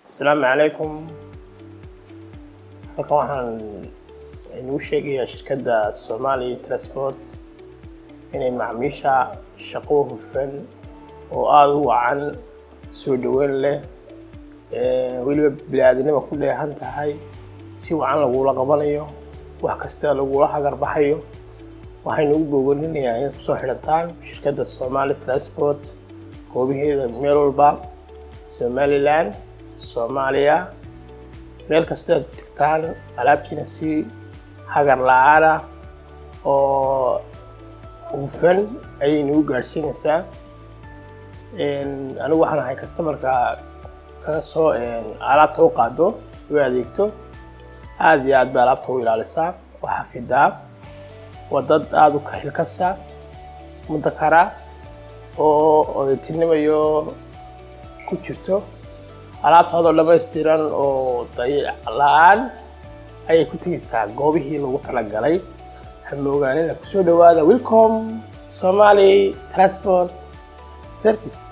السلام عليكم. halkan waxaan inuu sheegayaa shirkadda Somali Transport inay macaamiisha shaqo hufan oo aad u wacan soo dhaweyn leh waliba bilaadnimo ku dheehan tahay si wacan lagu la qabanayo wax kasta lagu la hagar baxayo waxaynu u go'aaninayaa in soo xirantaan shirkadda Somali Transport goobaheeda meel walba Somaliland Soomaaliya meel kasta tagtaan alaabtiina si hagar la'aan oo hufan ayaynu u gaarsiinaysaa anigu waxaan ahay customer-ka ka soo alaabta u qaado oo adeegto aad iyo aad baa alaabta u ilaalisaa waxa fidaa wadad aad u xilkasa muddo kara oo odaytinimayo ku jirto alaabtaada dhammaystiran oo dayac la'aan ayay ku tagaysaa goobihii lagu talagalay hamoogaanina ku soo dhawaada welcome Somali Transport Service.